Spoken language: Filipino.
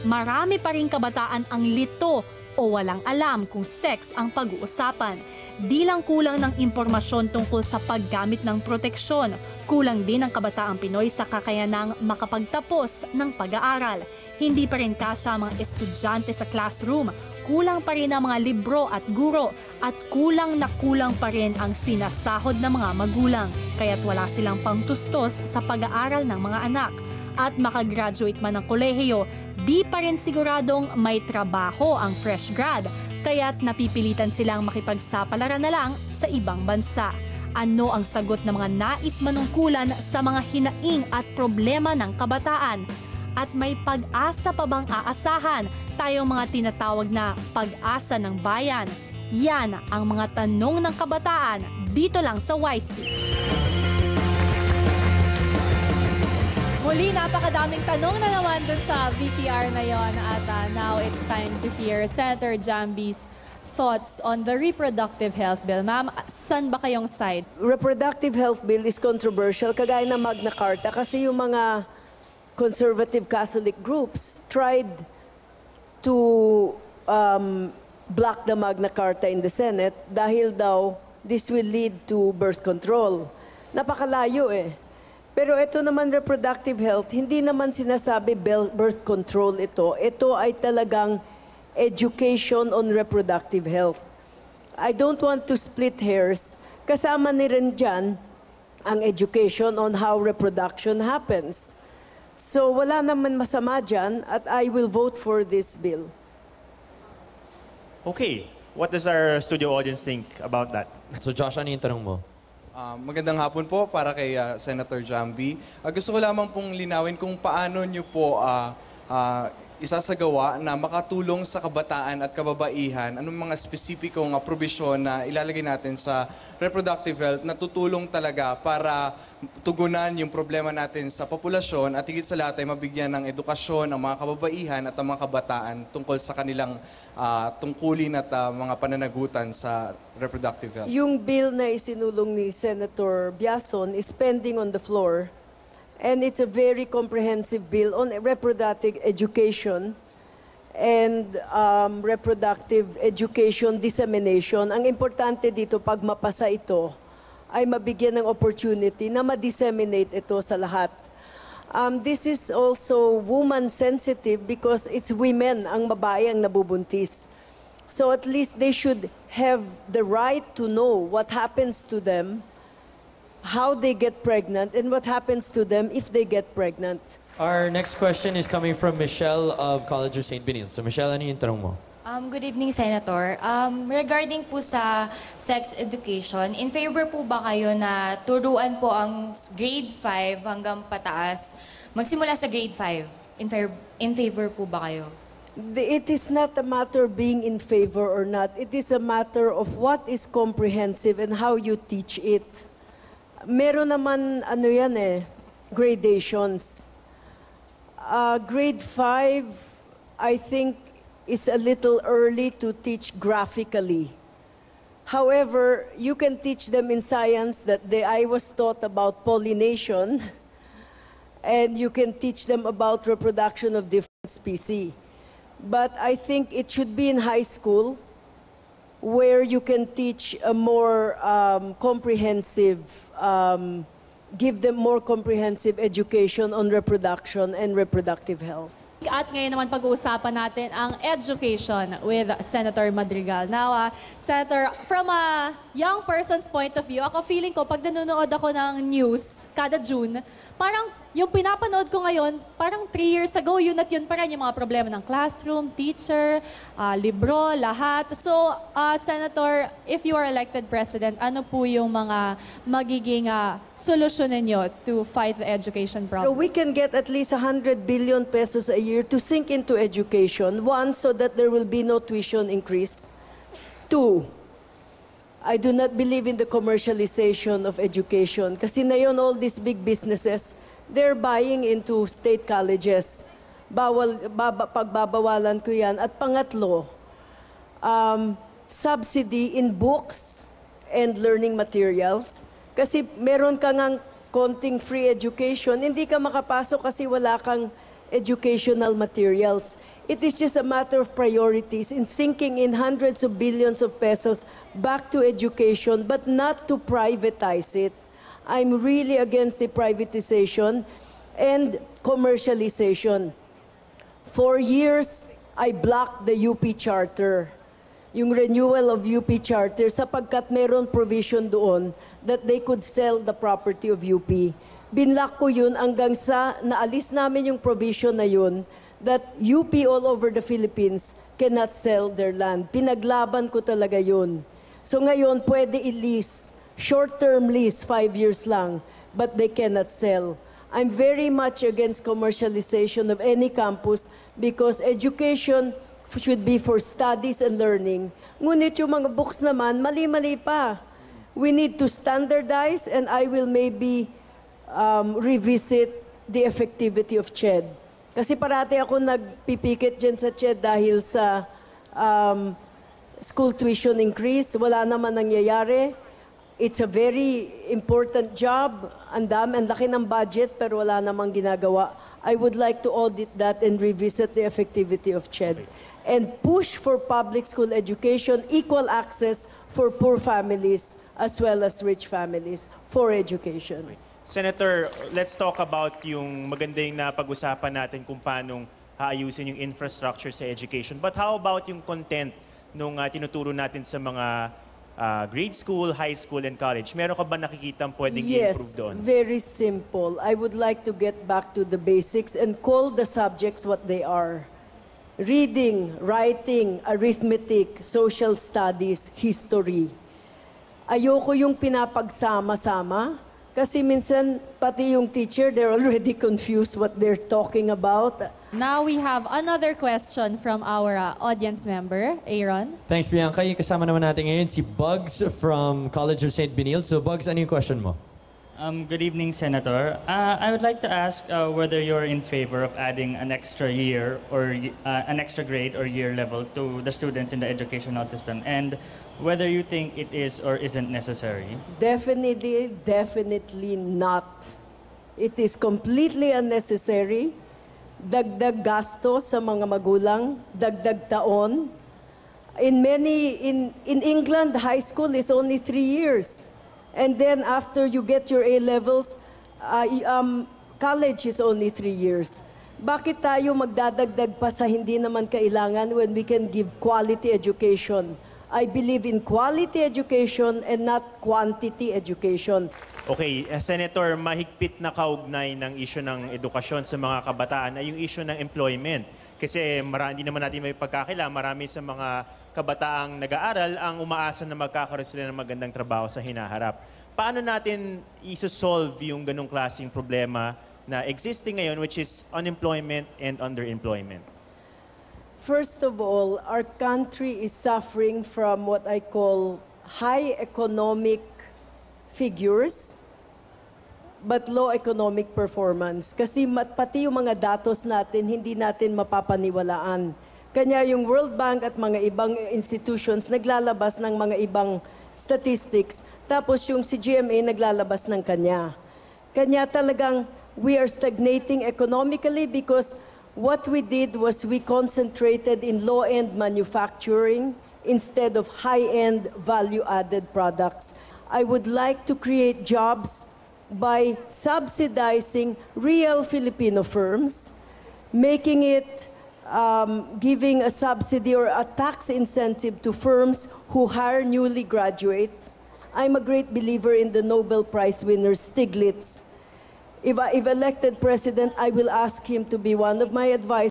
Marami pa ring kabataan ang lito o walang alam kung sex ang pag-uusapan. Di lang kulang ng impormasyon tungkol sa paggamit ng proteksyon, kulang din ang kabataang Pinoy sa kakayanang makapagtapos ng pag-aaral. Hindi pa rin kasya ang mga estudyante sa classroom, kulang pa rin ang mga libro at guro, at kulang na kulang pa rin ang sinasahod ng mga magulang. Kaya't wala silang pangtustos sa pag-aaral ng mga anak. At makagraduate man ng kolehiyo, di pa rin siguradong may trabaho ang fresh grad, kaya't napipilitan silang makipagsapalaran na lang sa ibang bansa. Ano ang sagot ng mga nais manungkulan sa mga hinaing at problema ng kabataan? At may pag-asa pa bang aasahan tayong mga tinatawag na pag-asa ng bayan? Yan ang mga tanong ng kabataan dito lang sa YSP. Muli, napakadaming tanong na naman dun sa VTR na yon at now it's time to hear Senator Jamby's thoughts on the reproductive health bill. Ma'am, saan ba kayong side? Reproductive health bill is controversial, kagaya ng Magna Carta, kasi yung mga conservative Catholic groups tried to block the Magna Carta in the Senate dahil daw this will lead to birth control. Napakalayo eh. Pero ito naman, reproductive health, hindi naman sinasabi birth control ito. Ito ay talagang education on reproductive health. I don't want to split hairs. Kasama ni rin dyan ang education on how reproduction happens. So wala naman masama dyan at I will vote for this bill. Okay, what does our studio audience think about that? So Josh, ano yung tanong mo? Magandang hapon po para kay Senator Jamby. Gusto ko lamang pong linawin kung paano niyo po isasagawa na makatulong sa kabataan at kababaihan, anong mga spesipikong probisyon na ilalagay natin sa reproductive health na tutulong talaga para tugunan yung problema natin sa populasyon at higit sa lahat ay mabigyan ng edukasyon ang mga kababaihan at ang mga kabataan tungkol sa kanilang tungkulin at mga pananagutan sa reproductive health. Yung bill na isinulong ni Senator Biason is pending on the floor. And it's a very comprehensive bill on reproductive education and reproductive education dissemination. Ang importante dito, pag mapasa ito, ay mabigyan ng opportunity na ma-disseminate ito sa lahat. This is also woman-sensitive because it's women, ang babae ang nabubuntis. So at least they should have the right to know what happens to them, how they get pregnant, and what happens to them if they get pregnant. Our next question is coming from Michelle of College of St. Benil. So Michelle, ano yung tanong mo? Good evening, Senator. Regarding po sa sex education, in favor po ba kayo na turuan po ang grade 5 hanggang pataas, magsimula sa grade 5? In favor po ba kayo? It is not a matter of being in favor or not. It is a matter of what is comprehensive and how you teach it. Meron naman, ano yan eh, gradations. Grade 5, I think, is a little early to teach graphically. However, you can teach them in science that I was taught about pollination, and you can teach them about reproduction of different species. But I think it should be in high school, where you can teach a more comprehensive, give them more comprehensive education on reproduction and reproductive health. At ngayon naman pag-uusapan natin ang education with Senator Madrigal. Now, Senator, from a young person's point of view, ako feeling ko pag nanonood ako ng news kada June, parang yung pinapanood ko ngayon, parang 3 years ago, yun at yun pa rin yung mga problema ng classroom, teacher, libro, lahat. So, Senator, if you are elected president, ano po yung mga magiging solusyon ninyo to fight the education problem? So we can get at least 100 billion pesos a year to sink into education. One, so that there will be no tuition increase. Two, I do not believe in the commercialization of education. Kasi na yun, all these big businesses, they're buying into state colleges. Pagbabawalan ko yan. At pangatlo, subsidy in books and learning materials. Kasi meron ka ngang konting free education, hindi ka makapasok kasi wala kang educational materials. It is just a matter of priorities in sinking in hundreds of billions of pesos back to education, but not to privatize it. I'm really against the privatization and commercialization. For years, I blocked the UP Charter, yung renewal of UP Charter, sapagkat meron provision doon that they could sell the property of UP. Binlock ko yun hanggang sa naalis namin yung provision na yun that UP all over the Philippines cannot sell their land. Pinaglaban ko talaga yun. So ngayon, pwede i-lease, short-term lease, 5 years lang, but they cannot sell. I'm very much against commercialization of any campus because education should be for studies and learning. Ngunit yung mga books naman, mali-mali pa. We need to standardize and I will maybe revisit the effectivity of CHED. Kasi parati ako nagpipikit dyan sa CHED dahil sa school tuition increase. Wala naman nangyayari. It's a very important job. Ang laki ng budget, pero wala namang ginagawa. I would like to audit that and revisit the effectivity of CHED. And push for public school education, equal access for poor families as well as rich families for education. Senator, let's talk about yung magandang na pag-usapan natin kung paano haayusin yung infrastructure sa education. But how about yung content nung tinuturo natin sa mga grade school, high school, and college? Meron ka ba nakikitang pwedeng i-improve doon? Yes, very simple. I would like to get back to the basics and call the subjects what they are. Reading, writing, arithmetic, social studies, history. Ayoko yung pinapagsama-sama. Kasi minsan, pati yung teacher, they're already confused what they're talking about. Now we have another question from our audience member, Aaron. Thanks, Bianca. Yung kasama naman natin ngayon si Bugs from College of St. Benilde. So, Bugs, ano yung question mo? Good evening, Senator. I would like to ask whether you're in favor of adding an extra year or an extra grade or year level to the students in the educational system, and whether you think it is or isn't necessary. Definitely not. It is completely unnecessary. Dagdag gasto sa mga magulang, dagdag taon. In England, high school is only 3 years. And then after you get your A-levels, college is only 3 years. Bakit tayo magdadagdag pa sa hindi naman kailangan when we can give quality education? I believe in quality education and not quantity education. Okay, Senator, mahigpit na kaugnay ng issue ng edukasyon sa mga kabataan ay yung issue ng employment. Kasi hindi naman natin may pagkakila, marami sa mga kabataang nag-aaral ang umaasa na magkakaroon sila ng magandang trabaho sa hinaharap. Paano natin isosolve yung ganong klaseng problema na existing ngayon, which is unemployment and underemployment? First of all, our country is suffering from what I call high economic figures but low economic performance. Kasi pati yung mga datos natin, hindi natin mapapaniwalaan. Kanya yung World Bank at mga ibang institutions naglalabas ng mga ibang statistics, tapos yung si GMA naglalabas ng kanya. Kanya talagang we are stagnating economically because what we did was we concentrated in low-end manufacturing instead of high-end value-added products. I would like to create jobs by subsidizing real Filipino firms, making it, giving a subsidy or a tax incentive to firms who hire newly graduates. I'm a great believer in the Nobel Prize winner Stiglitz. If elected president, I will ask him to be one of my advisors.